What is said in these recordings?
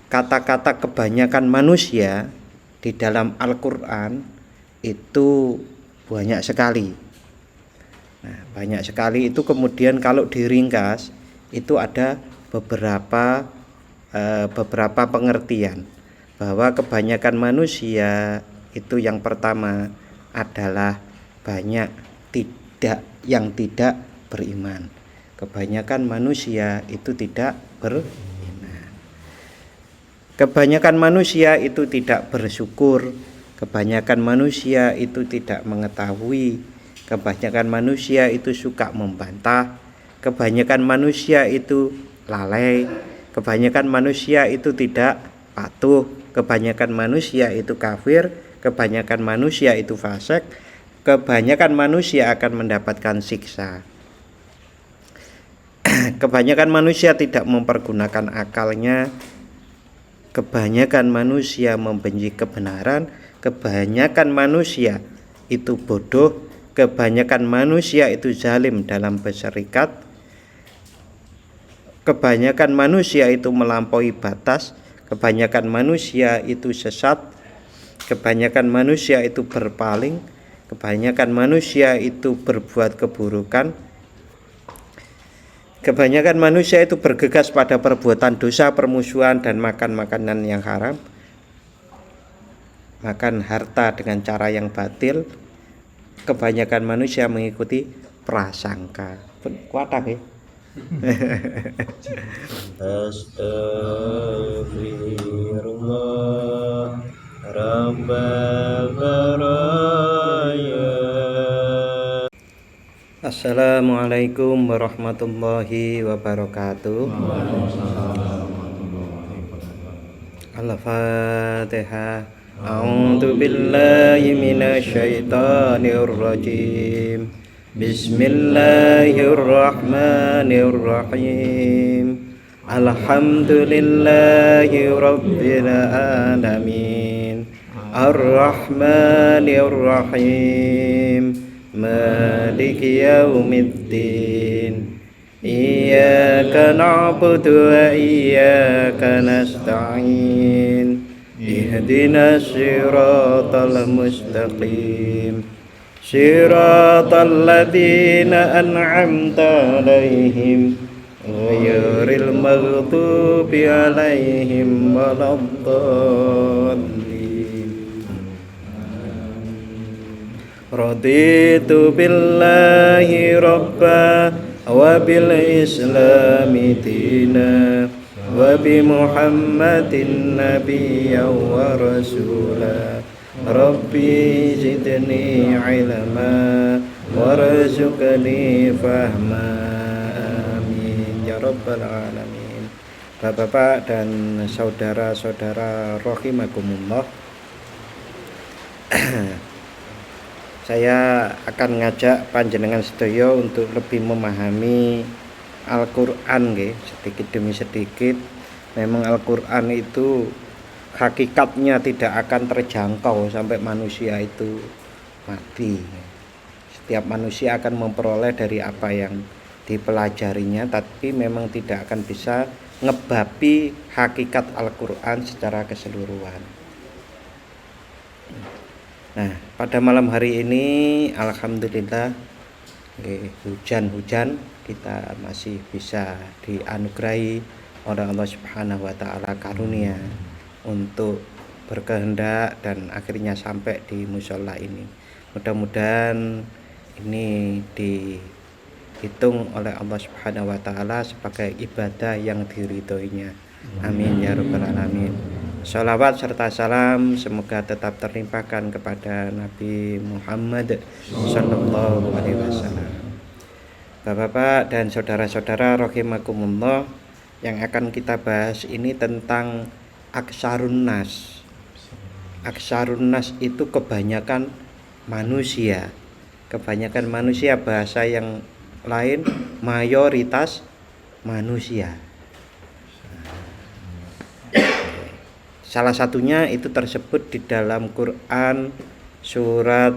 kata-kata kebanyakan manusia di dalam Al-Quran itu banyak sekali. Nah, banyak sekali itu kemudian kalau diringkas itu ada beberapa pengertian bahwa kebanyakan manusia itu yang pertama adalah banyak yang tidak beriman. Kebanyakan manusia itu tidak beriman. Kebanyakan manusia itu tidak bersyukur. Kebanyakan manusia itu tidak mengetahui. Kebanyakan manusia itu suka membantah. Kebanyakan manusia itu lalai. Kebanyakan manusia itu tidak patuh. Kebanyakan manusia itu kafir. Kebanyakan manusia itu fasik. Kebanyakan manusia akan mendapatkan siksa. Kebanyakan manusia tidak mempergunakan akalnya. Kebanyakan manusia membenci kebenaran. Kebanyakan manusia itu bodoh. Kebanyakan manusia itu zalim dalam berserikat. Kebanyakan manusia itu melampaui batas. Kebanyakan manusia itu sesat. Kebanyakan manusia itu berpaling. Kebanyakan manusia itu berbuat keburukan. Kebanyakan manusia itu bergegas pada perbuatan dosa, permusuhan, dan makan makanan yang haram, makan harta dengan cara yang batil. Kebanyakan manusia mengikuti prasangka. Kuatak ya. Astaghfirullah Rabbal baraya. Assalamualaikum warahmatullahi wabarakatuh. Al-Fatihah. A'udzu billahi minasy syaithanir rajim. Bismillahirrahmanirrahim. Alhamdulillahi rabbil alamin. Ar-Rahmanir Rahim. Maliki yaumiddin. Iyyaka na'budu wa iyyaka nasta'in. Ihdinas siratal mustaqim. Siratal ladzina an'amta 'alaihim ghairil maghdubi 'alaihim waladdallin. Raditu billahi rabba wa bil islami dina wa bi muhammadin nabiyya wa rasula. Rabbi zidni ilma warzuqni fahma. Amin ya rabbal alamin. Bapak-bapak dan saudara-saudara rahimakumullah. Saya akan ngajak panjenengan sedaya untuk lebih memahami Al-Qur'an nggih, sedikit demi sedikit. Memang Al-Qur'an itu hakikatnya tidak akan terjangkau sampai manusia itu mati. Setiap manusia akan memperoleh dari apa yang dipelajarinya, tapi memang tidak akan bisa ngebapi hakikat Al-Qur'an secara keseluruhan. Nah, pada malam hari ini alhamdulillah hujan-hujan kita masih bisa dianugerahi oleh Allah Subhanahu wa taala karunia untuk berkehendak dan akhirnya sampai di mushola ini. Mudah-mudahan ini dihitung oleh Allah Subhanahu wa taala sebagai ibadah yang diridhoinya. Amin ya rabbal alamin. Sholawat serta salam semoga tetap terlimpahkan kepada Nabi Muhammad sallallahu alaihi wasallam. Bapak-bapak dan saudara-saudara rahimakumullah, yang akan kita bahas ini tentang aksarun nas. Aksarun nas itu kebanyakan manusia. Kebanyakan manusia, bahasa yang lain mayoritas manusia. Salah satunya itu tersebut di dalam Quran surat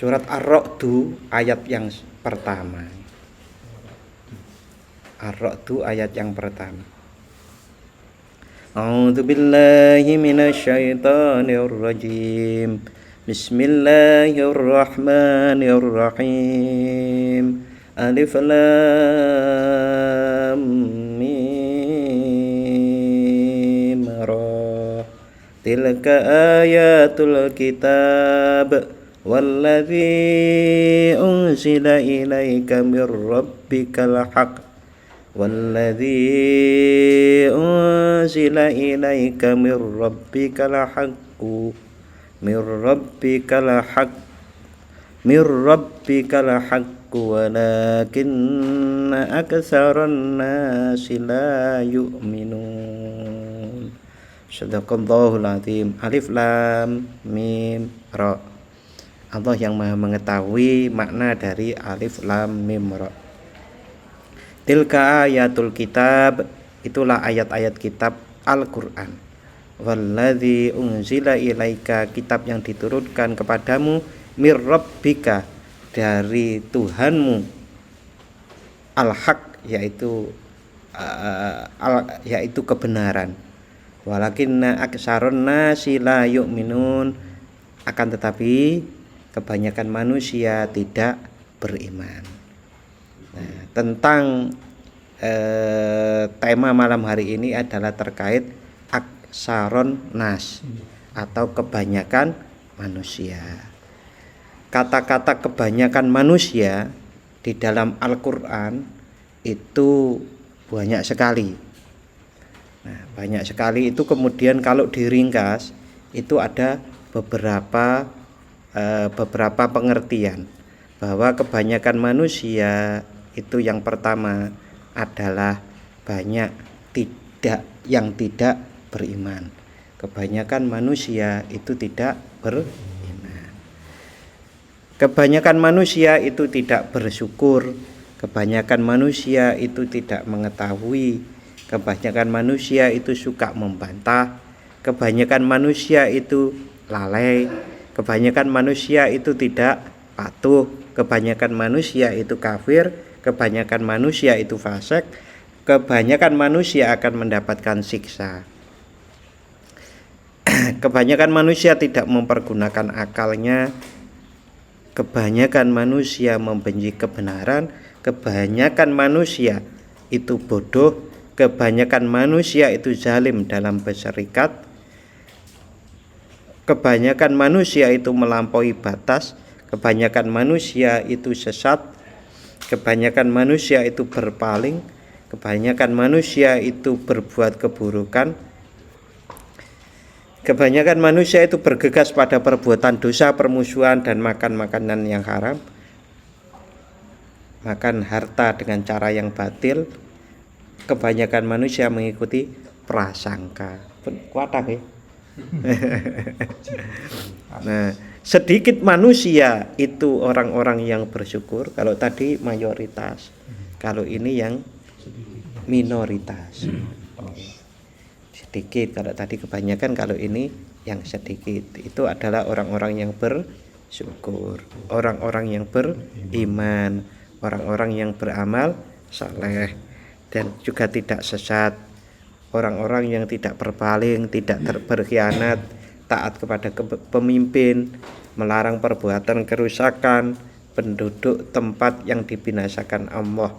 Surat Ar-Ra'du ayat yang pertama. Ar-Ra'du ayat yang pertama. A'udzu billahi minasyaitonir rajim. Bismillahirrahmanirrahim. Alif lam mim ra. Tilka ayatul kitab walladzi unzila ilaika mir rabbikal haqq والذي أنزل إليك من ربك الحق ولكن أكثر الناس لا يؤمنون Sadaqallahul Azim. Alif Lam Mim Ra. Allah yang Maha mengetahui makna dari Alif Lam Mim Ra. Tilka ayatul kitab, itulah ayat-ayat kitab Al-Qur'an. Walladzi unzila ilaika, kitab yang diturunkan kepadamu, mir rabbika, dari Tuhanmu, al-haq, yaitu kebenaran. Walakinna aktsarun nasi la yu'minun, akan tetapi kebanyakan manusia tidak beriman. Nah, tentang tema malam hari ini adalah terkait aksaron nas atau kebanyakan manusia. Kata-kata kebanyakan manusia di dalam Al-Qur'an itu banyak sekali. Nah, banyak sekali itu kemudian kalau diringkas itu ada beberapa pengertian bahwa kebanyakan manusia itu yang pertama adalah banyak yang tidak beriman. Kebanyakan manusia itu tidak beriman. Kebanyakan manusia itu tidak bersyukur. Kebanyakan manusia itu tidak mengetahui. Kebanyakan manusia itu suka membantah. Kebanyakan manusia itu lalai. Kebanyakan manusia itu tidak patuh. Kebanyakan manusia itu kafir. Kebanyakan manusia itu fasik. Kebanyakan manusia akan mendapatkan siksa. Kebanyakan manusia tidak mempergunakan akalnya. Kebanyakan manusia membenci kebenaran. Kebanyakan manusia itu bodoh. Kebanyakan manusia itu zalim dalam berserikat. Kebanyakan manusia itu melampaui batas. Kebanyakan manusia itu sesat. Kebanyakan manusia itu berpaling. Kebanyakan manusia itu berbuat keburukan. Kebanyakan manusia itu bergegas pada perbuatan dosa, permusuhan, dan makan makanan yang haram. Makan harta dengan cara yang batil. Kebanyakan manusia mengikuti prasangka. Kuatah ya. Nah, sedikit manusia itu orang-orang yang bersyukur. Kalau tadi mayoritas, kalau ini yang minoritas. Sedikit, kalau tadi kebanyakan, kalau ini yang sedikit. Itu adalah orang-orang yang bersyukur, orang-orang yang beriman, orang-orang yang beramal saleh dan juga tidak sesat, orang-orang yang tidak berpaling, tidak berkhianat, taat kepada pemimpin, melarang perbuatan kerusakan, penduduk tempat yang dibinasakan Allah.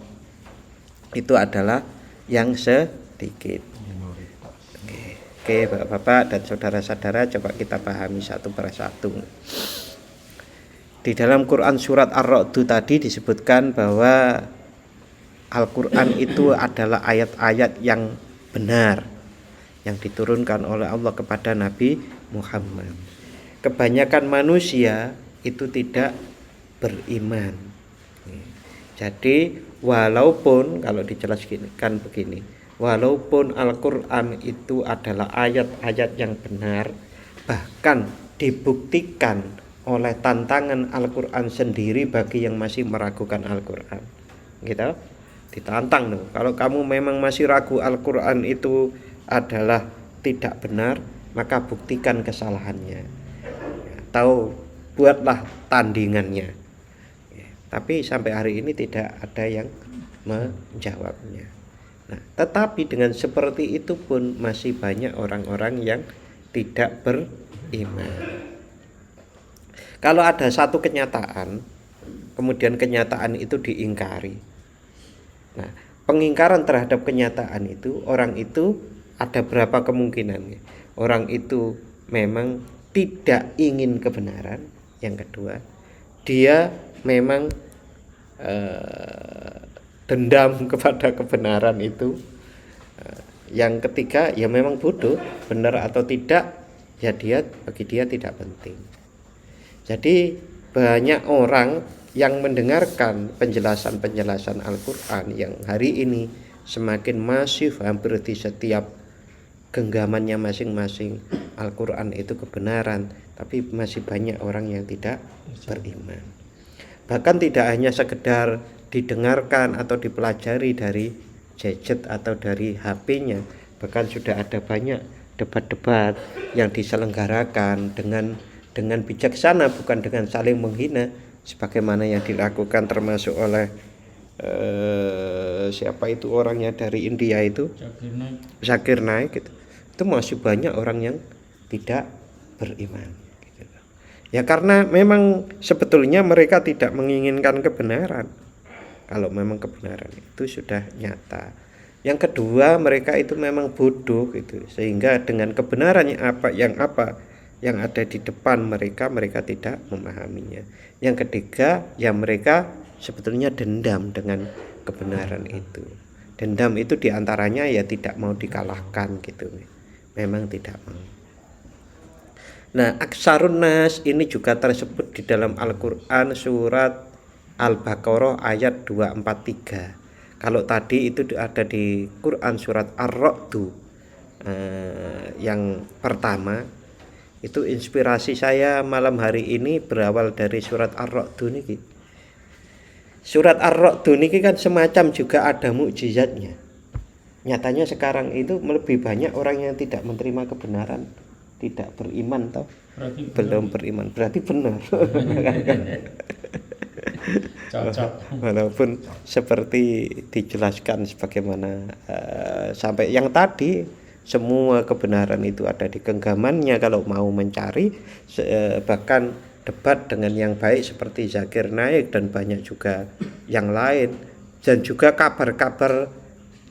Itu adalah yang sedikit. Oke, Bapak-bapak dan saudara-saudara, coba kita pahami satu persatu. Di dalam Quran surat Ar-Ra'du tadi disebutkan bahwa Al-Quran itu adalah ayat-ayat yang benar yang diturunkan oleh Allah kepada Nabi Muhammad. Kebanyakan manusia itu tidak beriman. Jadi walaupun, kalau dijelaskan begini, walaupun Al-Quran itu adalah ayat-ayat yang benar, bahkan dibuktikan oleh tantangan Al-Quran sendiri bagi yang masih meragukan Al-Quran, gitu, ditantang loh. Kalau kamu memang masih ragu Al-Quran itu adalah tidak benar, maka buktikan kesalahannya. Atau buatlah tandingannya. Ya, tapi sampai hari ini tidak ada yang menjawabnya. Nah, tetapi dengan seperti itu pun masih banyak orang-orang yang tidak beriman. Kalau ada satu kenyataan, kemudian kenyataan itu diingkari. Nah, pengingkaran terhadap kenyataan itu, orang itu ada berapa kemungkinan? Orang itu memang tidak ingin kebenaran. Yang kedua, dia memang dendam kepada kebenaran itu. Yang ketiga, ya memang bodoh, benar atau tidak, ya bagi dia tidak penting. Jadi banyak orang yang mendengarkan penjelasan-penjelasan Al-Quran yang hari ini semakin masif, hampir di setiap genggamannya masing-masing Al-Quran itu kebenaran, tapi masih banyak orang yang tidak beriman. Bahkan tidak hanya sekedar didengarkan atau dipelajari dari gadget atau dari HP-nya, bahkan sudah ada banyak debat-debat yang diselenggarakan dengan bijaksana, bukan dengan saling menghina, sebagaimana yang dilakukan termasuk oleh siapa itu orangnya dari India itu, Zakir Naik gitu. Itu masih banyak orang yang tidak beriman gitu. Ya karena memang sebetulnya mereka tidak menginginkan kebenaran. Kalau memang kebenaran itu sudah nyata. Yang kedua, mereka itu memang bodoh gitu, sehingga dengan kebenaran yang ada di depan mereka tidak memahaminya. Yang ketiga, ya mereka sebetulnya dendam dengan kebenaran itu. Dendam itu diantaranya ya tidak mau dikalahkan gitu, memang tidak mau. Nah, aksarun nas ini juga tersebut di dalam Al-Quran surat Al-Baqarah ayat 243. Kalau tadi itu ada di Quran surat Ar-Ra'd yang pertama. Itu inspirasi saya malam hari ini berawal dari surat Ar-Ra'd niki. Surat Ar-Ra'd niki kan semacam juga ada mukjizatnya. Nyatanya sekarang itu lebih banyak orang yang tidak menerima kebenaran, tidak beriman toh. Belum beriman. Berarti benar. Cocok. Walaupun seperti dijelaskan sebagaimana sampai yang tadi, semua kebenaran itu ada di genggamannya kalau mau mencari, bahkan debat dengan yang baik seperti Zakir Naik dan banyak juga yang lain, dan juga kabar-kabar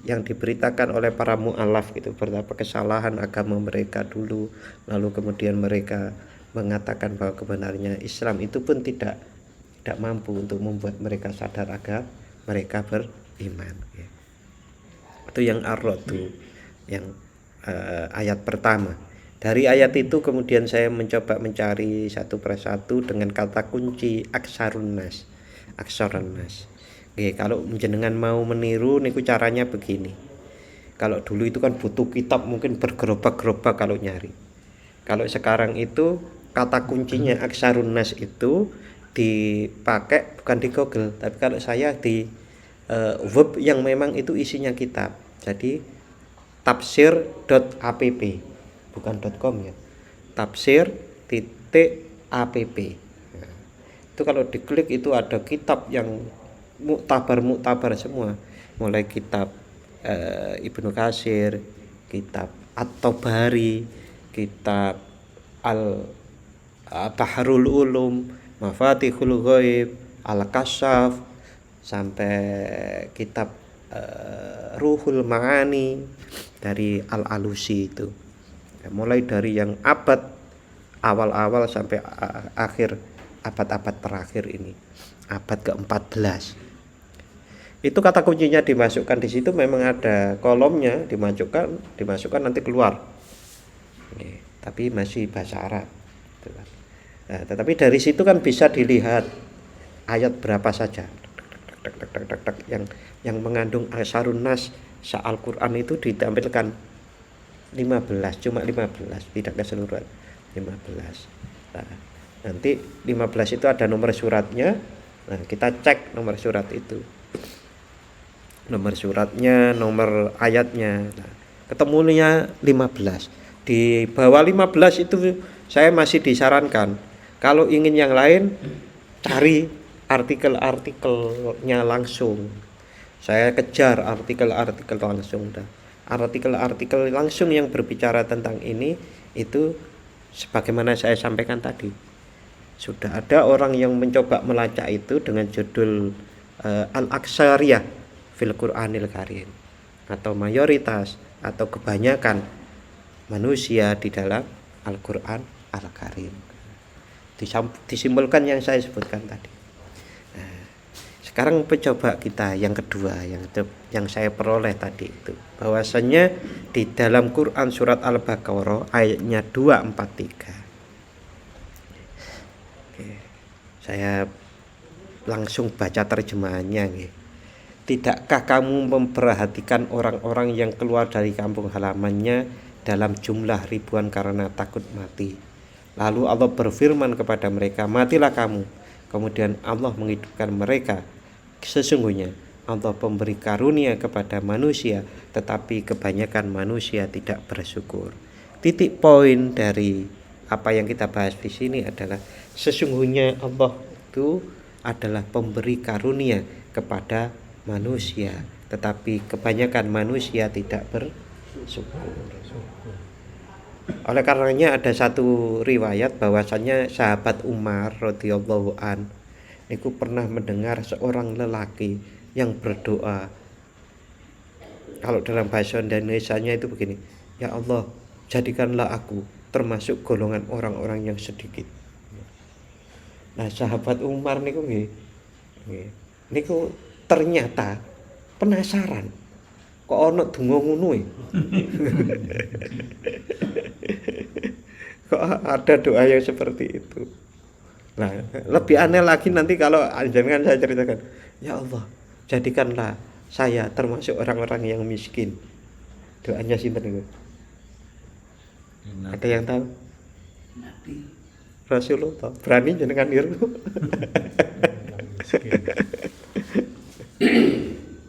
yang diberitakan oleh para mu'alaf gitu, betapa kesalahan agama mereka dulu, lalu kemudian mereka mengatakan bahwa kebenarannya Islam itu pun tidak mampu untuk membuat mereka sadar agar mereka beriman. Itu yang Ar-Ra'd, yang ayat pertama. Dari ayat itu kemudian saya mencoba mencari satu persatu dengan kata kunci aksarun nas. Kalau jenengan mau meniru niku caranya begini. Kalau dulu itu kan butuh kitab, mungkin bergerobak-gerobak kalau nyari. Kalau sekarang itu kata kuncinya aksarun nas itu dipakai bukan di Google, tapi kalau saya di web yang memang itu isinya kitab. Jadi tafsir.app, bukan .com ya. Tafsir.app. Nah, itu kalau diklik itu ada kitab yang muktabar semua, mulai kitab Ibnu Katsir, kitab At-Tabari, kitab Al-Bahrul Ulum, Mafatihul Ghaib, Al-Kasyaf, sampai kitab Ruhul Ma'ani dari Al-Alusi itu. Mulai dari yang abad awal-awal sampai akhir abad-abad terakhir ini, abad ke-14. Itu kata kuncinya dimasukkan di situ, memang ada kolomnya, dimasukkan nanti keluar. Tapi masih bahasa Arab. Nah, tetapi dari situ kan bisa dilihat ayat berapa saja yang mengandung aksarun nas Al-Quran itu ditampilkan 15, cuma 15, tidak keseluruhan 15. Nah, nanti 15 itu ada nomor suratnya. Nah, kita cek nomor surat itu, nomor suratnya, nomor ayatnya. Nah, ketemunya 15. Di bawah 15 itu saya masih disarankan, Kalau ingin yang lain, cari artikel-artikelnya langsung. Saya kejar artikel-artikel langsung dah. Artikel-artikel langsung yang berbicara tentang ini itu sebagaimana saya sampaikan tadi. Sudah ada orang yang mencoba melacak itu dengan judul Al-Aksariyah fil Qur'anil Karim, atau mayoritas atau kebanyakan manusia di dalam Al-Qur'an Al-Karim. Disimpulkan yang saya sebutkan tadi. Nah, sekarang coba kita yang kedua yang saya peroleh tadi itu, bahwasanya di dalam Quran surat Al-Baqarah ayatnya 243. Oke, saya langsung baca terjemahannya. Tidakkah kamu memperhatikan orang-orang yang keluar dari kampung halamannya dalam jumlah ribuan karena takut mati? Lalu Allah berfirman kepada mereka, matilah kamu. Kemudian Allah menghidupkan mereka. Sesungguhnya Allah pemberi karunia kepada manusia, tetapi kebanyakan manusia tidak bersyukur. Titik poin dari apa yang kita bahas di sini adalah sesungguhnya Allah itu adalah pemberi karunia kepada manusia, tetapi kebanyakan manusia tidak bersyukur. Oleh karenanya ada satu riwayat bahwasannya sahabat Umar radhiyallahu an itu pernah mendengar seorang lelaki yang berdoa. Kalau dalam bahasa Indonesianya itu begini, ya Allah, jadikanlah aku termasuk golongan orang-orang yang sedikit. Nah, sahabat Umar niku niku ternyata penasaran, kok ono donga ngono e. Kok ada doa yang seperti itu. Nah, lebih aneh lagi nanti kalau jangan saya ceritakan, ya Allah, jadikanlah saya termasuk orang-orang yang miskin. Doanya sinten niku? Ada yang tahu? Nabi Rasulullah. Berani jenengan niru?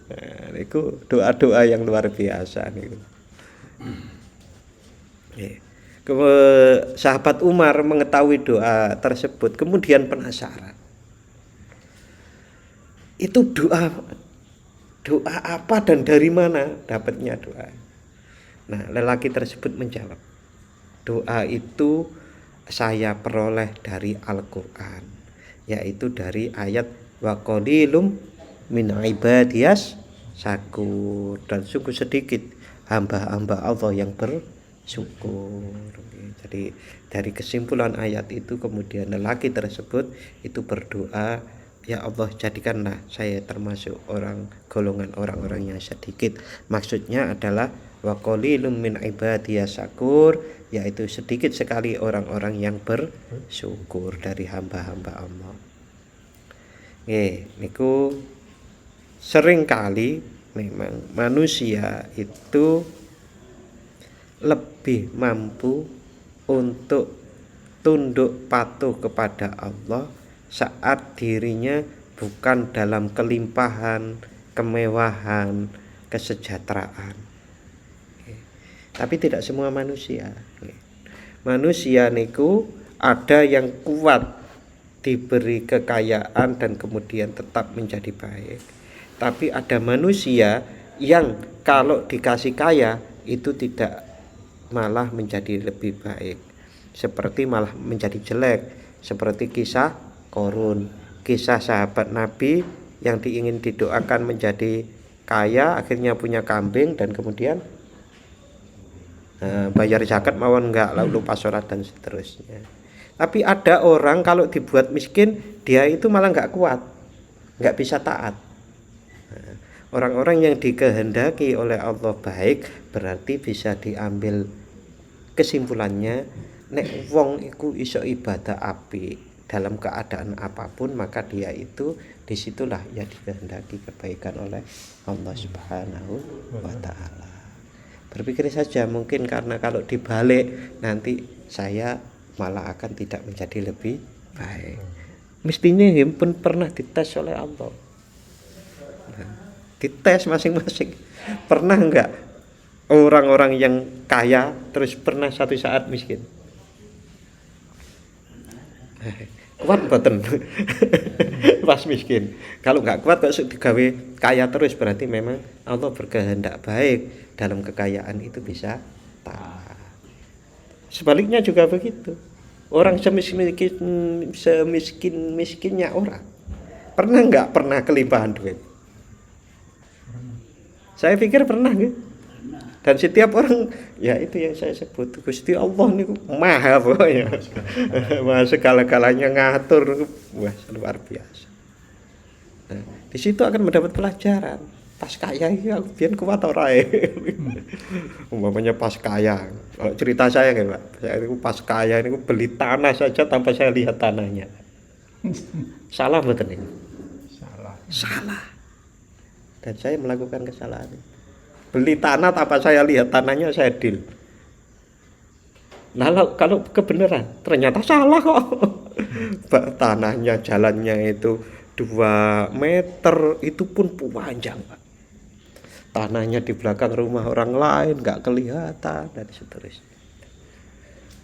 Nah, niku doa-doa yang luar biasa niku. Sahabat Umar mengetahui doa tersebut, kemudian penasaran. Itu doa apa dan dari mana dapatnya doa? Nah, lelaki tersebut menjawab, doa itu saya peroleh dari Al-Qur'an, yaitu dari ayat wa qalilum min ibadiyas syakur, dan sungguh sedikit hamba-hamba Allah yang bersyukur. Jadi dari kesimpulan ayat itu kemudian lelaki tersebut itu berdoa, ya Allah, jadikanlah saya termasuk golongan orang-orang yang sedikit. Maksudnya adalah wa qalilum min ibadiyas syakur, yaitu sedikit sekali orang-orang yang bersyukur dari hamba-hamba Allah. Niku seringkali memang manusia itu lebih mampu untuk tunduk patuh kepada Allah saat dirinya bukan dalam kelimpahan, kemewahan, kesejahteraan. Tapi tidak semua manusia. Manusia niku ada yang kuat diberi kekayaan dan kemudian tetap menjadi baik. Tapi ada manusia yang kalau dikasih kaya itu tidak, malah menjadi lebih baik, seperti malah menjadi jelek, seperti kisah Qarun, kisah sahabat Nabi yang ingin didoakan menjadi kaya, akhirnya punya kambing dan kemudian bayar zakat mawon enggak, lalu lupa sholat dan seterusnya. Tapi ada orang kalau dibuat miskin, dia itu malah enggak kuat, enggak bisa taat. Orang-orang yang dikehendaki oleh Allah baik, berarti bisa diambil kesimpulannya, nek wong iku iso ibadah apik dalam keadaan apapun, maka dia itu disitulah ya dikehendaki kebaikan oleh Allah Subhanahu wa ta'ala. Berpikir saja, mungkin karena kalau dibalik nanti saya malah akan tidak menjadi lebih baik. Mestinya pun pernah dites oleh Allah. Dites masing-masing. Pernah enggak orang-orang yang kaya terus pernah satu saat miskin? Kuat mboten? Pas miskin. Kalau nggak kuat kok digawe kaya terus, berarti memang Allah berkehendak baik dalam kekayaan itu bisa taat. Sebaliknya juga begitu. Orang semiskin-miskinnya orang. Pernah kelimpahan duit? Saya pikir pernah gitu. Dan setiap orang, ya itu yang saya sebut, Gusti Allah niku maha pokoknya. Maha segala-galanya ngatur, wah luar biasa. Nah, di situ akan mendapat pelajaran. Pas kaya ini aku biar kuat ora umpamanya pas kaya. Kalau cerita saya kan Pak, saya itu pas kaya ini beli tanah saja tanpa saya lihat tanahnya. Salah betul ini? Salah. Dan saya melakukan kesalahan. Beli tanah tanpa saya lihat tanahnya, saya deal. Nah kalau kebenaran ternyata salah kok. Tanahnya, jalannya itu 2 meter, itu pun panjang Pak. Tanahnya di belakang rumah orang lain nggak kelihatan dan seterusnya.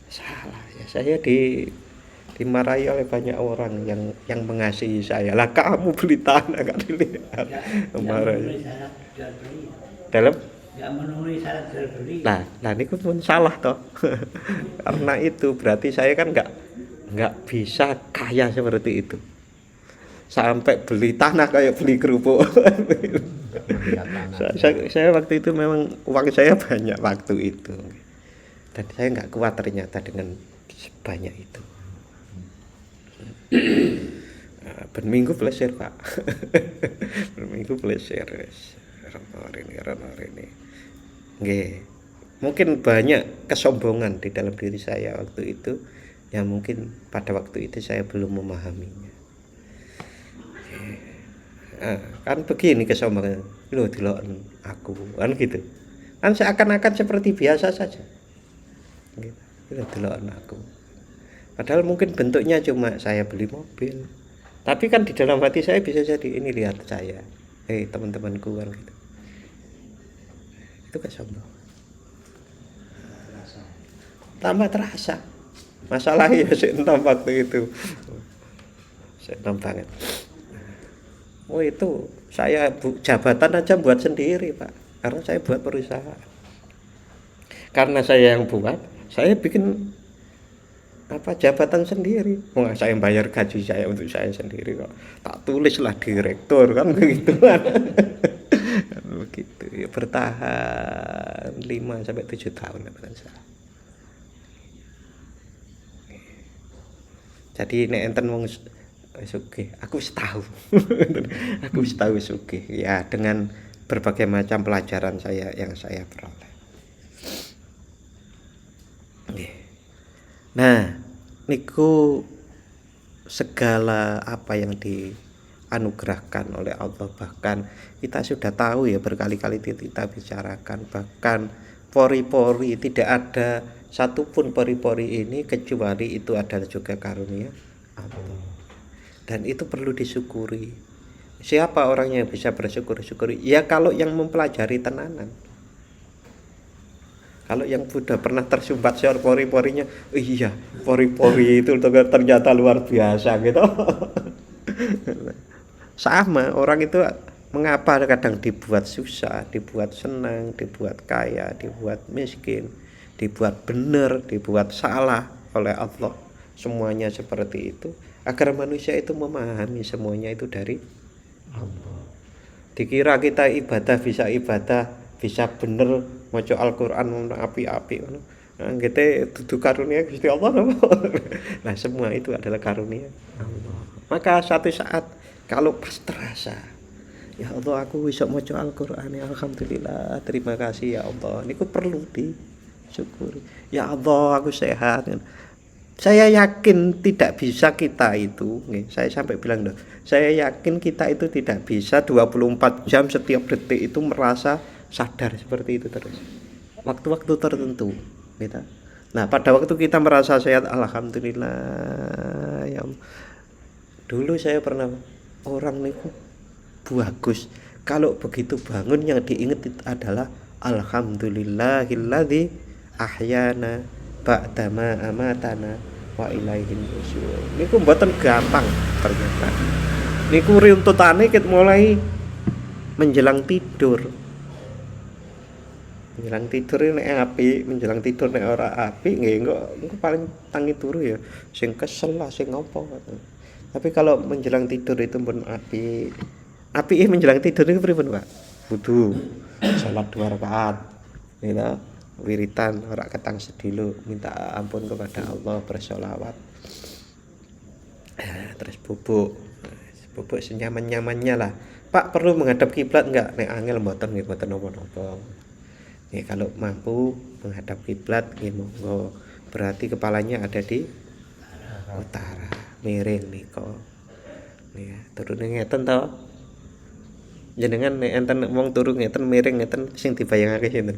Salah ya, saya dimarahi oleh banyak orang yang mengasihi saya. Lah kamu beli tanah nggak dilihat. Marahi. Dalam nggak memenuhi syarat jual beli. Nah ini pun salah toh. Karena itu berarti saya kan nggak bisa kaya seperti itu. Sampai beli tanah kayak beli kerupuk. saya waktu itu memang uang saya banyak waktu itu. Dan saya nggak kuat ternyata dengan sebanyak itu. Ben minggu plesir Pak. Ben minggu plesir wis. Ini. Nggih. Mungkin banyak kesombongan di dalam diri saya waktu itu yang mungkin pada waktu itu saya belum memahaminya. Kan begini kesombongan. Loh diloken aku kan gitu. Kan seakan-akan seperti biasa saja. Gitu. Loh diloken aku. Padahal mungkin bentuknya cuma saya beli mobil. Tapi kan di dalam hati saya bisa jadi ini lihat saya. Teman-temanku kan gitu. Itu kesombongan. Tambah terasa. Masalahnya sih entam waktu itu. Senang banget. Oh itu saya jabatan aja buat sendiri Pak. Karena saya buat perusahaan. Karena saya yang buat, saya bikin jabatan sendiri. Wah, saya bayar gaji saya untuk saya sendiri kok. Tak tulislah direktur kan begitu kan. Begitu ya, bertahan 5 sampai 7 tahun apa salah. Jadi nek enten wong sugih, aku wis tahu. Aku wis tahu sugih ya dengan berbagai macam pelajaran yang saya peroleh. Nah, niku segala apa yang dianugerahkan oleh Allah, bahkan kita sudah tahu ya berkali-kali kita bicarakan, bahkan pori-pori tidak ada satupun pori-pori ini kecuali itu adalah juga karunia Allah. Dan itu perlu disyukuri. Siapa orang yang bisa bersyukur-syukuri? Ya kalau yang mempelajari tenanan. Kalau yang sudah pernah tersumbat share pori-porinya, iya pori-pori itu ternyata luar biasa gitu. Sama orang itu mengapa kadang dibuat susah, dibuat senang, dibuat kaya, dibuat miskin, dibuat benar, dibuat salah oleh Allah. Semuanya seperti itu agar manusia itu memahami semuanya itu dari Allah. Dikira kita ibadah bisa bener maca Al-Qur'an api-api ngono. Nah, kita dudu karunia Gusti Allah napa? Nah, semua itu adalah karunia Allah. Maka suatu saat kalau pas terasa, ya Allah aku bisa maca Al-Qur'an, ya alhamdulillah, terima kasih ya Allah. Niku perlu disyukuri. Ya Allah aku sehat. Saya yakin tidak bisa kita itu, saya sampai bilang loh, saya yakin kita itu tidak bisa 24 jam setiap detik itu merasa sadar seperti itu terus. Waktu-waktu tertentu, gitu. Nah, pada waktu kita merasa sehat, alhamdulillah ya Allah. Dulu saya pernah orang niku bagus. Kalau begitu bangun yang diingat adalah alhamdulillahilladzi ahyana ba'dama amatana wa ilaihin nusyur. Niku mboten gampang ternyata. Niku runtutane ket mulai menjelang tidur. Menjelang tidur nek apik, menjelang tidur nek ora apik nggih engko paling tangi turu ya sing kesel lah sing ngopo. Tapi kalau menjelang tidur itu pun apik. Apike menjelang tidur niku pripun, Pak? Wudu, salat 2 rakaat. Gitu. Wiritan ora ketang sedilo, minta ampun kepada Allah, bersolawat. Terus bubuk senyaman-nyamannya lah. Pak perlu menghadap kiblat enggak? Nek angel mboten nggih mboten napa-napa. Nih kalau mampu menghadap kiblat nggih monggo. Berarti kepalanya ada di utara, miring nika. Nih turune ngeten to. Jenengan nek enten wong turu ngeten miring ngeten sing dibayangake sinten?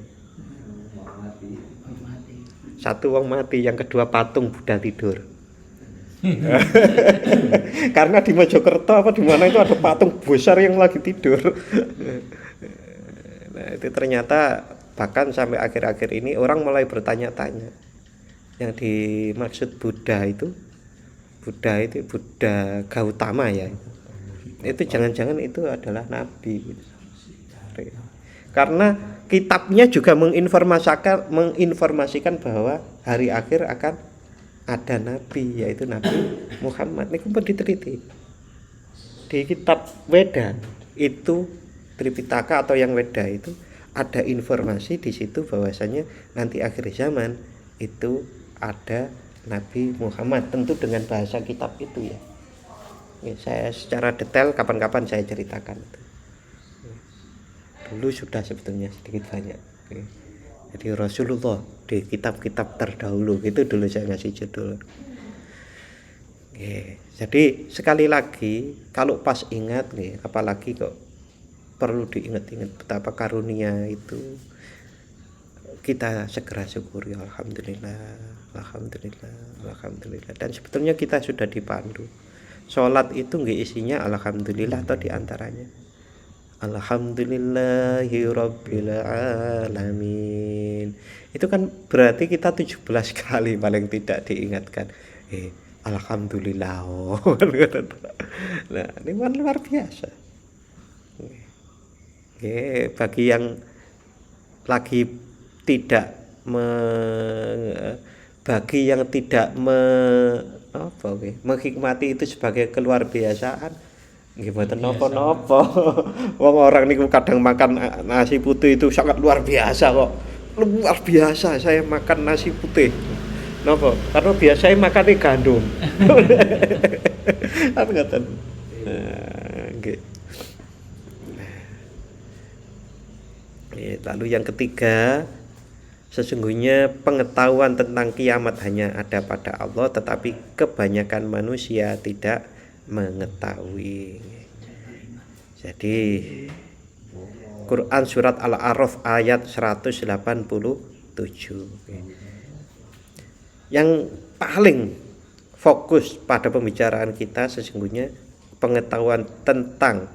Satu wong mati, yang kedua patung Buddha tidur. Karena di Mojokerto apa di mana itu ada patung besar yang lagi tidur. Nah, itu ternyata bahkan sampai akhir-akhir ini orang mulai bertanya-tanya. Yang dimaksud Buddha itu Buddha Gautama ya. Itu jangan-jangan itu adalah nabi. Karena kitabnya juga menginformasikan bahwa hari akhir akan ada nabi, yaitu Nabi Muhammad. Ini pun diteliti di kitab Weda itu, Tripitaka atau yang Weda itu ada informasi di situ bahwasanya nanti akhir zaman itu ada Nabi Muhammad, tentu dengan bahasa kitab itu ya. Saya secara detail kapan-kapan saya ceritakan itu. Dulu sudah sebetulnya sedikit banyak. Jadi Rasulullah di kitab-kitab terdahulu itu dulu saya ngasih judul. Jadi sekali lagi kalau pas ingat apalagi kok perlu diingat-ingat betapa karunia itu, kita segera syukuri. Alhamdulillah. Dan sebetulnya kita sudah dipandu. Sholat itu nggih isinya alhamdulillah atau diantaranya Alhamdulillahirabbil alamin. Itu kan berarti kita 17 kali paling tidak diingatkan. Alhamdulillah. Nah, ini luar biasa. Bagi yang lagi tidak menghikmati itu sebagai keluar biasaan, nggih mboten napa-napa. Wong orang niku kadang makan nasi putih itu sangat luar biasa kok. Luar biasa saya makan nasi putih. Napa? Karena biasanya makannya gandum. Apa ngoten? Nggih. Lalu yang ketiga, sesungguhnya pengetahuan tentang kiamat hanya ada pada Allah, tetapi kebanyakan manusia tidak mengetahui. Jadi Quran surat Al-A'raf ayat 187. Yang paling fokus pada pembicaraan kita sesungguhnya pengetahuan tentang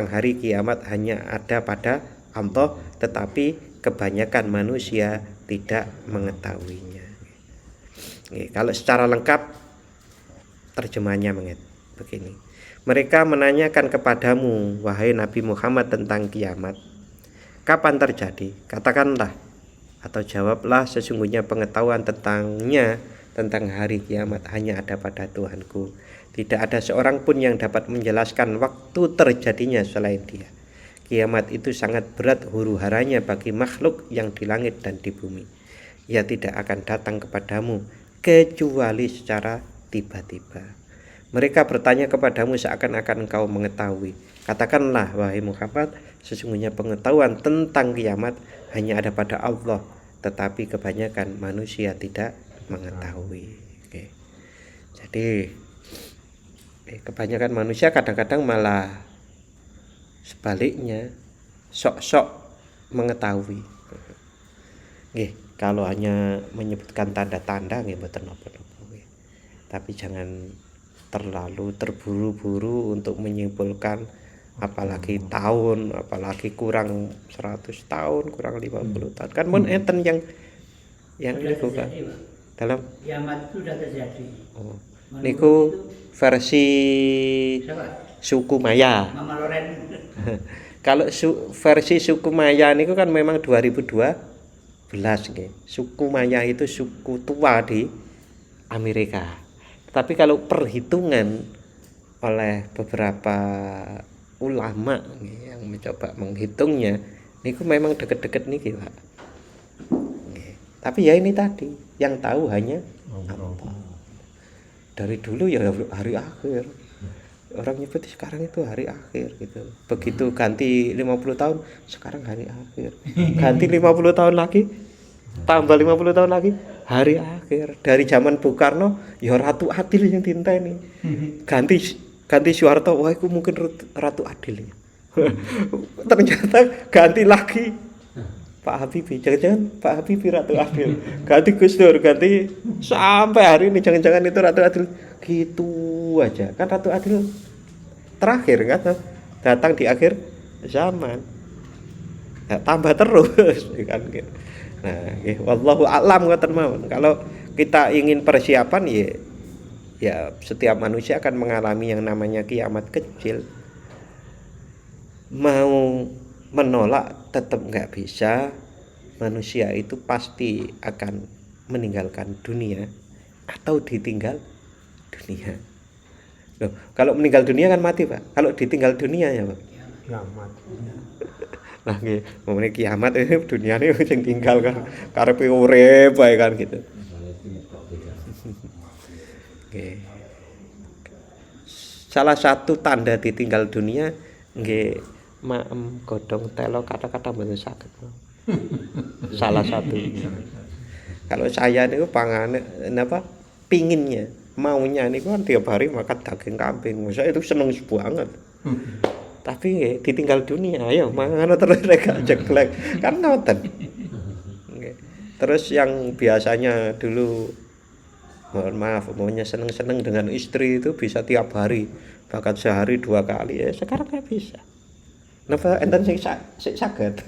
hari kiamat hanya ada pada Allah, tetapi kebanyakan manusia tidak mengetahuinya. Kalau secara lengkap terjemahannya begini. Mereka menanyakan kepadamu, wahai Nabi Muhammad, tentang kiamat. Kapan terjadi? Katakanlah atau jawablah, sesungguhnya pengetahuan tentang hari kiamat hanya ada pada Tuhanku. Tidak ada seorang pun yang dapat menjelaskan waktu terjadinya selain Dia. Kiamat itu sangat berat huru-haranya bagi makhluk yang di langit dan di bumi. Ia tidak akan datang kepadamu kecuali secara tiba-tiba. Mereka bertanya kepadamu seakan-akan engkau mengetahui. Katakanlah, wahai Muhammad, sesungguhnya pengetahuan tentang kiamat hanya ada pada Allah, tetapi kebanyakan manusia tidak mengetahui. Jadi kebanyakan manusia kadang-kadang malah sebaliknya sok-sok mengetahui. Kalau hanya menyebutkan tanda-tanda nggih mboten napa-napa. Tapi jangan terlalu terburu-buru untuk menyimpulkan, apalagi kurang 100 tahun, kurang 50 tahun. Kan mun enten yang itu Pak. Dalam kiamat itu sudah terjadi. oh. Menurut Niku itu, versi siapa? suku Maya. Mama Loren. Kalau versi suku Maya niku kan memang 2012 nggih. Suku Maya itu suku tua di Amerika. Tapi kalau perhitungan oleh beberapa ulama yang mencoba menghitungnya, niku memang deket-deket niki, Pak. Tapi ya ini tadi, yang tahu hanya Allah. Dari dulu ya hari akhir. Orang nyebut sekarang itu hari akhir gitu. Begitu ganti 50 tahun, sekarang hari akhir. Ganti 50 tahun lagi, tambah 50 tahun lagi, hari akhir. Dari zaman Bung Karno, ya Ratu Adil yang dinteni. Ganti Soeharto, wah itu mungkin Ratu Adil. Ternyata ganti lagi Pak Habibie, jangan-jangan Pak Habibie Ratu Adil. Ganti Gus Dur, ganti sampai hari ini jangan-jangan itu Ratu Adil. Gitu aja. Kan Ratu Adil terakhir kan datang di akhir zaman. Ya, tambah terus kan gitu. Nah, wallahu a'lam ngoten mawon. Kalau kita ingin persiapan ya setiap manusia akan mengalami yang namanya kiamat kecil. Mau menolak tetap nggak bisa. Manusia itu pasti akan meninggalkan dunia atau ditinggal dunia. Loh, kalau meninggal dunia kan mati, Pak. Kalau ditinggal dunia ya, Pak. Kiamat. Nah, nggih, momene kiamat duniane sing tinggal kan karepe urip bae kan gitu. Nggih. Salah satu tanda ditinggal dunia nggih maem godhong telo kata-kata mboten saged. Salah satu. Kalau saya niku pangane pinginnya, maunya niku kan tiap hari makan daging kambing. Saya itu seneng banget. Tapi nggih ditinggal dunia, ayo mangan terus rek jeglek. Kan ngoten. Nggih. Terus yang biasanya dulu mohon maaf, maunya seneng-seneng dengan istri itu bisa tiap hari, bahkan sehari 2 kali ya sekarang nggak bisa. Napa enten sing saged.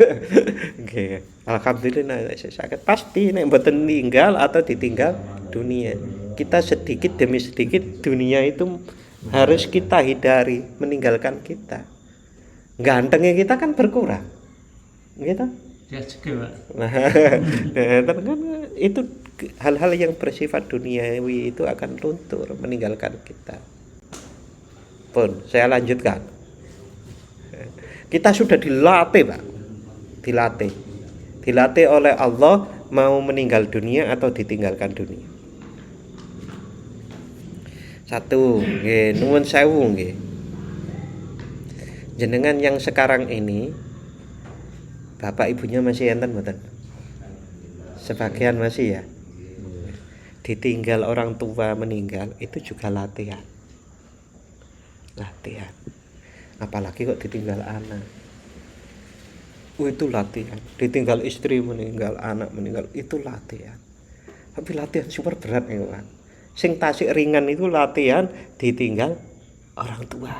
Nggih. Alhamdulillah sing saged. Pasti nek mboten ninggal atau ditinggal dunia. Kita sedikit demi sedikit dunia itu harus kita hindari meninggalkan kita. Gantengnya kita kan berkurang. Gitu. Ya juga, Pak. Nah, kan itu hal-hal yang bersifat duniawi itu akan luntur meninggalkan kita. Pun saya lanjutkan. Kita sudah dilatih, Pak. Dilatih oleh Allah mau meninggal dunia atau ditinggalkan dunia. Satu, nggih, nuwun sewu nggih. Jenengan yang sekarang ini bapak ibunya masih enten mboten? Sebagian masih ya. Ditinggal orang tua meninggal itu juga latihan. Apalagi kok ditinggal anak. Itu latihan. Ditinggal istri meninggal, anak meninggal, itu latihan. Tapi latihan super berat nih, Pak. Sing tasik ringan itu latihan ditinggal orang tua.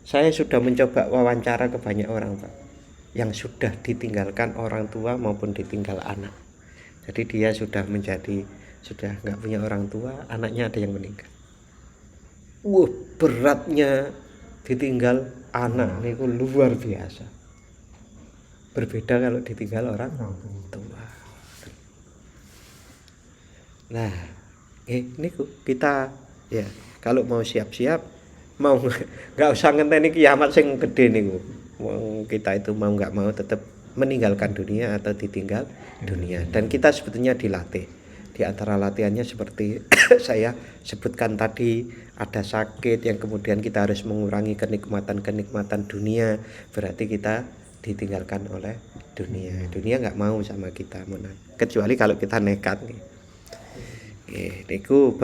Saya sudah mencoba wawancara ke banyak orang, Pak, yang sudah ditinggalkan orang tua maupun ditinggal anak. Jadi dia sudah nggak punya orang tua, anaknya ada yang meninggal. Beratnya ditinggal anak niku luar biasa. Berbeda kalau ditinggal orang tua. Nah, niku kita ya kalau mau siap-siap, mau nggak usah ngenteni kiamat sing gede niku. Kita itu mau nggak mau tetap meninggalkan dunia atau ditinggal dunia. Dan kita sebetulnya dilatih. Di antara latihannya seperti saya sebutkan tadi, ada sakit yang kemudian kita harus mengurangi kenikmatan dunia, berarti kita ditinggalkan oleh dunia. Dunia nggak mau sama kita, kecuali kalau kita nekat. Niku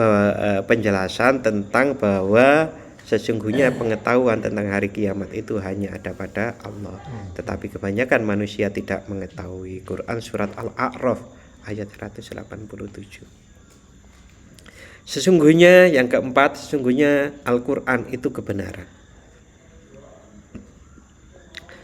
penjelasan tentang bahwa sesungguhnya pengetahuan tentang hari kiamat itu hanya ada pada Allah. Tetapi kebanyakan manusia tidak mengetahui. Quran surat Al-A'raf ayat 187. Sesungguhnya yang keempat, sesungguhnya Al-Quran itu kebenaran.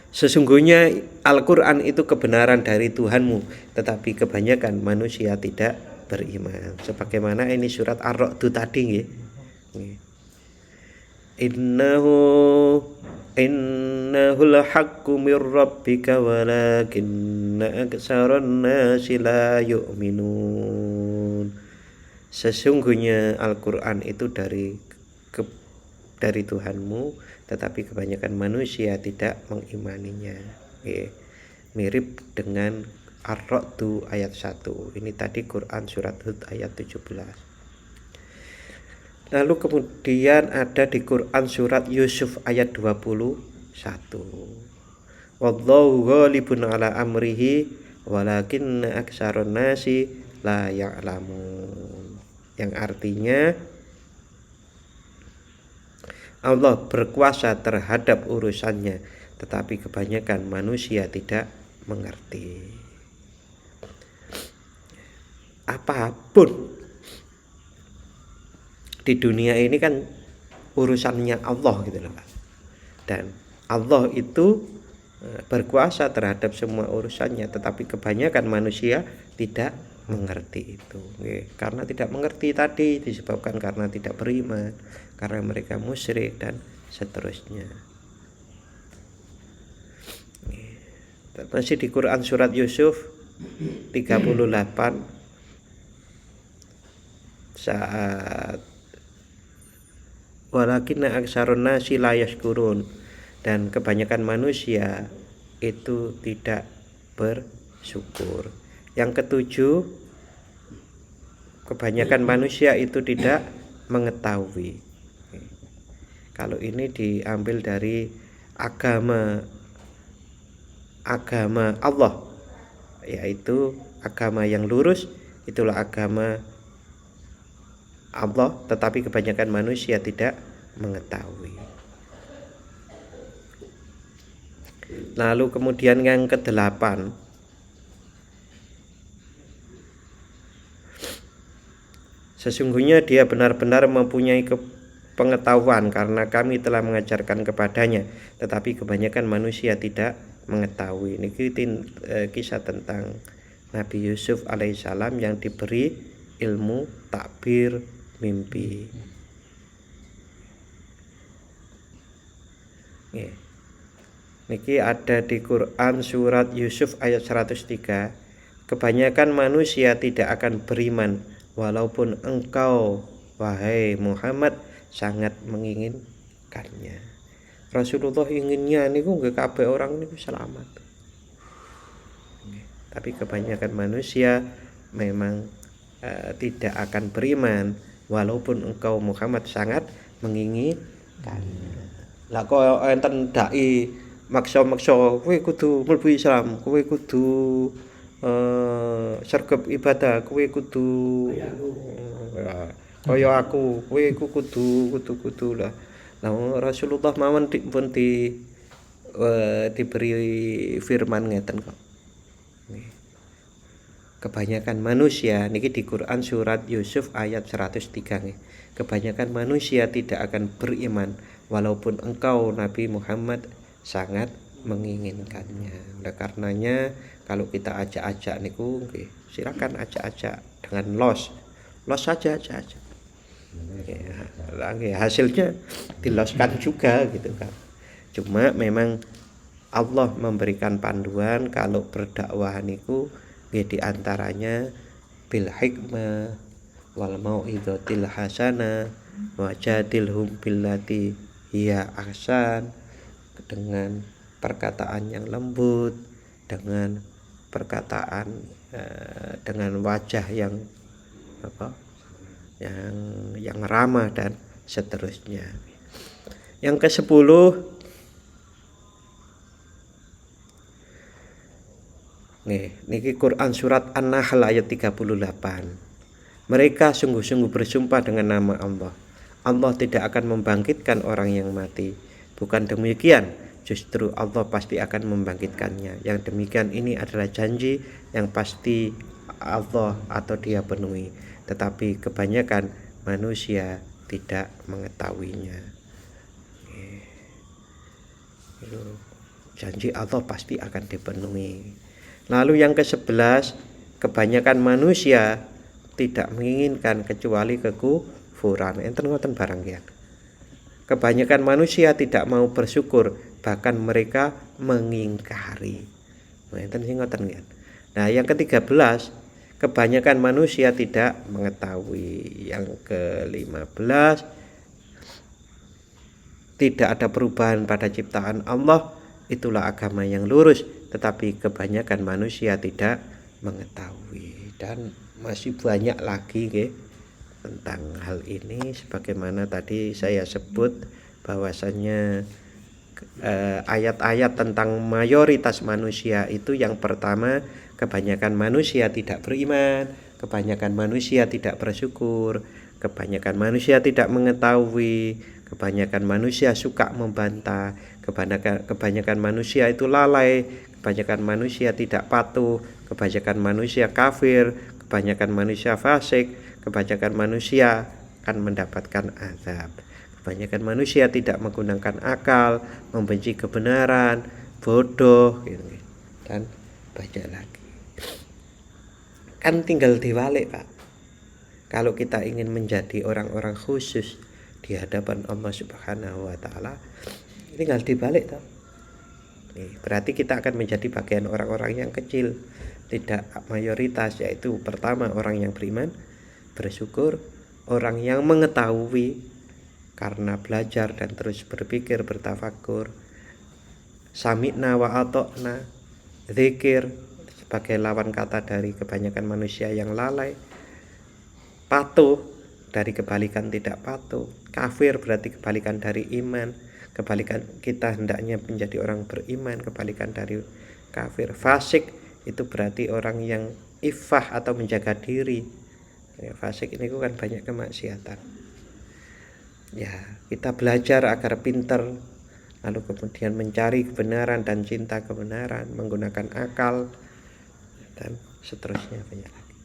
Sesungguhnya Al-Quran itu kebenaran dari Tuhanmu, tetapi kebanyakan manusia tidak beriman. Sebagaimana ini surat Ar-Ra'd tadi nggih. Nggih. Innahul haqqu mir rabbika walakinna aktsaran nasi la yu'minun. Sesungguhnya Al-Qur'an itu dari Tuhanmu, tetapi kebanyakan manusia tidak mengimaninya. Mirip dengan Ar-Ra'd ayat 1. Ini tadi Quran surat Hud ayat 17. Lalu kemudian ada di Quran surat Yusuf ayat 21. Wallahu ghalibun ala amrihi walakinna aktsaran nasi la ya'lamun. Yang artinya Allah berkuasa terhadap urusannya, tetapi kebanyakan manusia tidak mengerti. Apapun di dunia ini kan urusannya Allah gitu loh Pak. Dan Allah itu berkuasa terhadap semua urusannya, tetapi kebanyakan manusia tidak mengerti itu. Karena tidak mengerti tadi disebabkan karena tidak beriman, karena mereka musyrik dan seterusnya. Masih di Quran surat Yusuf 38 saat walakinna aktsarun nasi la yashkurun, dan kebanyakan manusia itu tidak bersyukur. Yang ketujuh, kebanyakan manusia itu tidak mengetahui. Kalau ini diambil dari agama Allah, yaitu agama yang lurus, itulah agama Allah, tetapi kebanyakan manusia tidak mengetahui. Lalu kemudian yang ke-8, sesungguhnya dia benar-benar mempunyai pengetahuan karena kami telah mengajarkan kepadanya, tetapi kebanyakan manusia tidak mengetahui. Ini kisah tentang Nabi Yusuf alaihissalam yang diberi ilmu takbir mimpi. Niki ada di Quran surat Yusuf ayat 103. Kebanyakan manusia tidak akan beriman walaupun engkau wahai Muhammad sangat menginginkannya. Rasulullah inginnya niku nggih kabeh orang niku selamat. Tapi kebanyakan manusia memang tidak akan beriman walaupun engkau Muhammad sangat menginginkan. Lah kok enten dai maksa-maksa kowe kudu mlebu Islam, kowe kudu sergap ibadah, kowe kudu kaya aku, kowe kudu lah. Nah, Rasulullah mawon pun diberi firman ngeten kok. Kebanyakan manusia niki di Quran surat Yusuf ayat 103 nih. Kebanyakan manusia tidak akan beriman walaupun engkau Nabi Muhammad sangat menginginkannya. Oleh karenanya kalau kita ajak-ajak niku nggih, silakan ajak-ajak dengan los saja ajak-ajak. Ya, hasilnya diloskan juga gitu kan. Cuma memang Allah memberikan panduan kalau berdakwah niku di antaranya bil hikmah wal mau'izatil hasanah wajadilhum billati hiya ahsan, dengan perkataan yang lembut, dengan perkataan dengan wajah yang yang ramah dan seterusnya. Yang ke-10, niki Quran surat An-Nahl ayat 38. Mereka sungguh-sungguh bersumpah dengan nama Allah. Allah tidak akan membangkitkan orang yang mati. Bukan demikian, justru Allah pasti akan membangkitkannya. Yang demikian ini adalah janji yang pasti Allah atau Dia penuhi. Tetapi kebanyakan manusia tidak mengetahuinya. Janji Allah pasti akan dipenuhi. Lalu yang ke-11, kebanyakan manusia tidak menginginkan kecuali kekufuran. Enten ngoten barang kian. Kebanyakan manusia tidak mau bersyukur, bahkan mereka mengingkari. Enten sing ngoten kian. Nah, yang ke-13, kebanyakan manusia tidak mengetahui. Yang ke-15, tidak ada perubahan pada ciptaan Allah, itulah agama yang lurus, tetapi kebanyakan manusia tidak mengetahui. Dan masih banyak lagi tentang hal ini, sebagaimana tadi saya sebut bahwasannya ayat-ayat tentang mayoritas manusia itu, yang pertama, kebanyakan manusia tidak beriman, kebanyakan manusia tidak bersyukur, kebanyakan manusia tidak mengetahui, kebanyakan manusia suka membantah, kebanyakan manusia itu lalai, kebanyakan manusia tidak patuh, kebanyakan manusia kafir, kebanyakan manusia fasik, kebanyakan manusia akan mendapatkan azab. Kebanyakan manusia tidak menggunakan akal, membenci kebenaran, bodoh gitu. Dan banyak lagi. Kan tinggal diwalik, Pak. Kalau kita ingin menjadi orang-orang khusus di hadapan Allah Subhanahu wa taala, tinggal dibalik toh. Berarti kita akan menjadi bagian orang-orang yang kecil, tidak mayoritas, yaitu pertama orang yang beriman, bersyukur, orang yang mengetahui karena belajar dan terus berpikir, bertafakur, sami'na wa ata'na, zikir sebagai lawan kata dari kebanyakan manusia yang lalai, patuh dari kebalikan tidak patuh, kafir berarti kebalikan dari iman, kebalikan kita hendaknya menjadi orang beriman, kebalikan dari kafir, fasik itu berarti orang yang iffah atau menjaga diri. Ya, fasik ini kan banyak kemaksiatan. Ya, kita belajar agar pintar, lalu kemudian mencari kebenaran dan cinta kebenaran, menggunakan akal, dan seterusnya banyak lagi.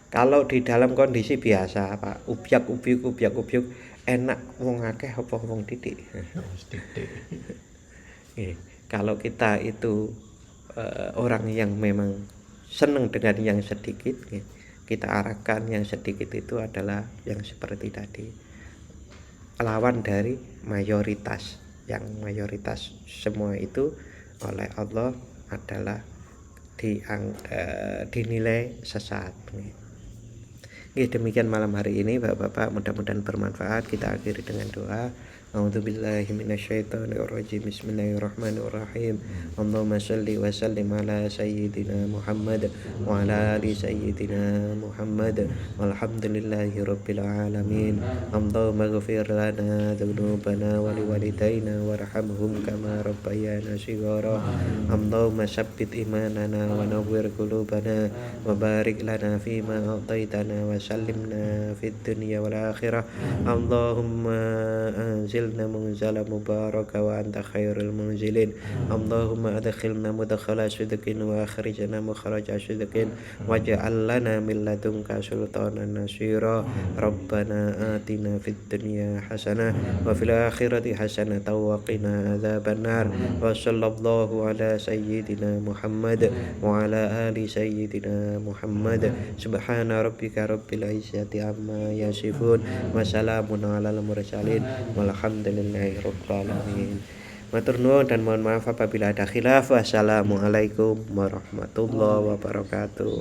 Kalau di dalam kondisi biasa, Pak, ubyak-ubyuk enak wong akeh apa wong titik. Kalau kita itu orang yang memang senang dengan yang sedikit, kita arahkan yang sedikit itu adalah yang seperti tadi, lawan dari mayoritas. Yang mayoritas semua itu oleh Allah adalah dinilai sesat. Demikian malam hari ini Bapak-bapak, mudah-mudahan bermanfaat. Kita akhiri dengan doa. A'udzubillahi minasyaitonirrajim. Bismillahirrahmanirrahim. Allahumma shalli wa sallim ala sayyidina Muhammad wa ala ali sayyidina Muhammad walhamdulillahi rabbil alamin. Allahumma ighfir lana dzunubana wa liwalidayna warhamhum kama rabbayana shighara. Allahumma tsabbit imanana wa nawwir qulubana wa barik lana fima a'taitana wa sallimna fid dunya wal akhirah. Allahumma anzilna munzala mubaraka wa anta khairul munzilin. Allahumma adkhilna mudkhala sidqin wa akhrijna mukhraja sidqin waj'al lana min ladunka sultanan nasira. Rabbana atina fid dunya hasanah wa fil akhirati hasanah wa qina adzabannar. Wa sallallahu ala sayyidina Muhammad wa ala ali sayyidina Muhammad. Subhana rabbika rabbil izzati amma yasifun wa salamun alal mursalin walhamdulillahi rabbil alamin. Matur nuwun dan mohon maaf apabila ada khilaf. Wassalamualaikum warahmatullahi wabarakatuh.